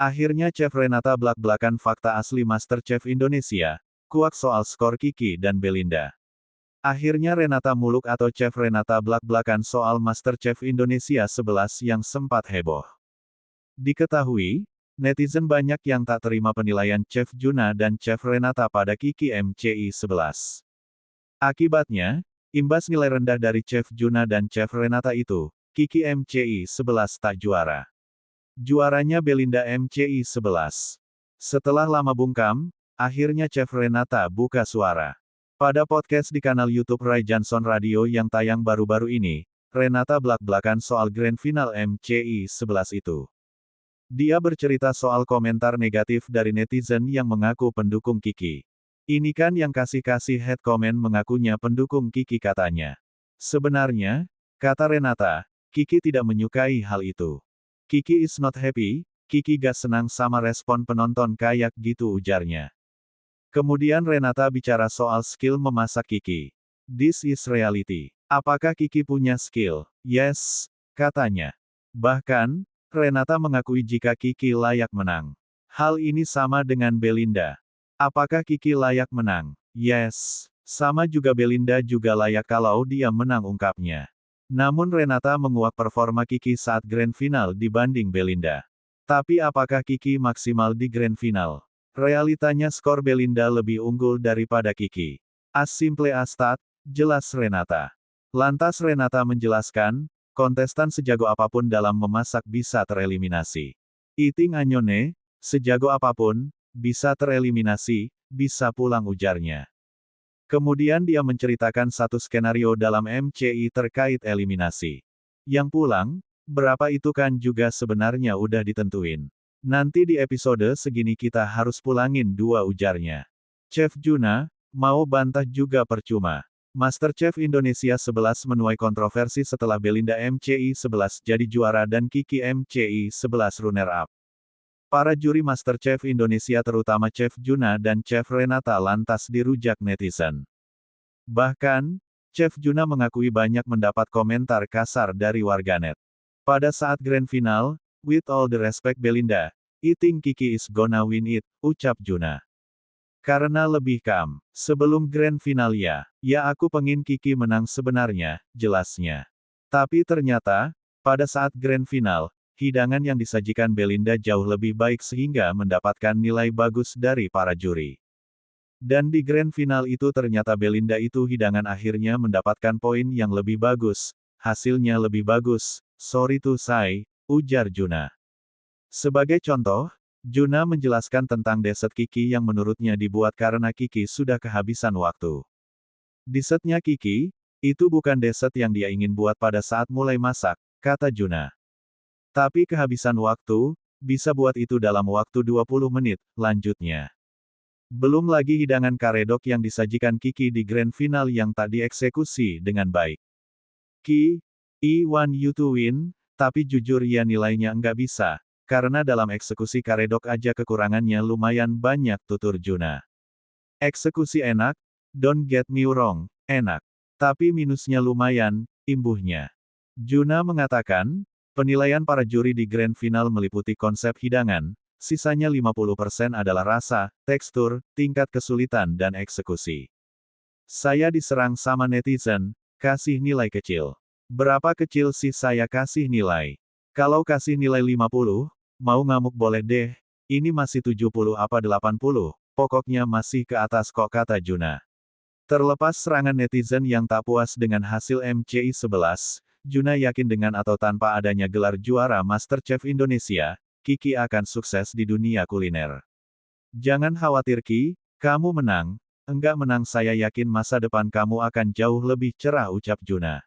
Akhirnya Chef Renata blak-blakan fakta asli MasterChef Indonesia, kuak soal skor Kiki dan Belinda. Akhirnya Renata muluk atau Chef Renata blak-blakan soal MasterChef Indonesia 11 yang sempat heboh. Diketahui, netizen banyak yang tak terima penilaian Chef Juna dan Chef Renata pada Kiki MCI 11. Akibatnya, imbas nilai rendah dari Chef Juna dan Chef Renata itu, Kiki MCI 11 tak juara. Juaranya Belinda MCI 11. Setelah lama bungkam, akhirnya Chef Renata buka suara. Pada podcast di kanal YouTube Ray Johnson Radio yang tayang baru-baru ini, Renata blak-blakan soal Grand Final MCI 11 itu. Dia bercerita soal komentar negatif dari netizen yang mengaku pendukung Kiki. Ini kan yang kasih-kasih head comment mengakunya pendukung Kiki katanya. Sebenarnya, kata Renata, Kiki tidak menyukai hal itu. Kiki is not happy, Kiki gak senang sama respon penonton kayak gitu ujarnya. Kemudian Renata bicara soal skill memasak Kiki. This is reality. Apakah Kiki punya skill? Yes, katanya. Bahkan, Renata mengakui jika Kiki layak menang. Hal ini sama dengan Belinda. Apakah Kiki layak menang? Yes. Sama juga Belinda juga layak kalau dia menang ungkapnya. Namun Renata menguak performa Kiki saat Grand Final dibanding Belinda. Tapi apakah Kiki maksimal di Grand Final? Realitanya skor Belinda lebih unggul daripada Kiki. As simple as that, jelas Renata. Lantas Renata menjelaskan, kontestan sejago apapun dalam memasak bisa tereliminasi. Eating anyone, sejago apapun, bisa tereliminasi, bisa pulang ujarnya. Kemudian dia menceritakan satu skenario dalam MCI terkait eliminasi. Yang pulang, berapa itu kan juga sebenarnya udah ditentuin. Nanti di episode segini kita harus pulangin 2 ujarnya. Chef Juna, mau bantah juga percuma. MasterChef Indonesia 11 menuai kontroversi setelah Belinda MCI 11 jadi juara dan Kiki MCI 11 runner-up. Para juri MasterChef Indonesia terutama Chef Juna dan Chef Renata lantas dirujak netizen. Bahkan, Chef Juna mengakui banyak mendapat komentar kasar dari warganet. Pada saat Grand Final, with all the respect Belinda, I think Kiki is gonna win it, ucap Juna. Karena lebih calm. Sebelum Grand Final ya aku pengin Kiki menang sebenarnya, jelasnya. Tapi ternyata, pada saat Grand Final, hidangan yang disajikan Belinda jauh lebih baik sehingga mendapatkan nilai bagus dari para juri. Dan di Grand Final itu ternyata Belinda itu hidangan akhirnya mendapatkan poin yang lebih bagus, hasilnya lebih bagus, sorry to say, ujar Juna. Sebagai contoh, Juna menjelaskan tentang dessert Kiki yang menurutnya dibuat karena Kiki sudah kehabisan waktu. Dessertnya Kiki, itu bukan dessert yang dia ingin buat pada saat mulai masak, kata Juna. Tapi kehabisan waktu, bisa buat itu dalam waktu 20 menit, lanjutnya. Belum lagi hidangan karedok yang disajikan Kiki di Grand Final yang tak dieksekusi dengan baik. I want you to win, tapi jujur ya nilainya enggak bisa, karena dalam eksekusi karedok aja kekurangannya lumayan banyak tutur Juna. Eksekusi enak, don't get me wrong, enak. Tapi minusnya lumayan, imbuhnya. Juna mengatakan, penilaian para juri di Grand Final meliputi konsep hidangan, sisanya 50% adalah rasa, tekstur, tingkat kesulitan dan eksekusi. Saya diserang sama netizen, kasih nilai kecil. Berapa kecil sih saya kasih nilai? Kalau kasih nilai 50, mau ngamuk boleh deh, ini masih 70 apa 80, pokoknya masih ke atas kok kata Juna. Terlepas serangan netizen yang tak puas dengan hasil MCI 11, Juna yakin dengan atau tanpa adanya gelar juara MasterChef Indonesia, Kiki akan sukses di dunia kuliner. Jangan khawatir Ki, kamu menang, enggak menang saya yakin masa depan kamu akan jauh lebih cerah ucap Juna.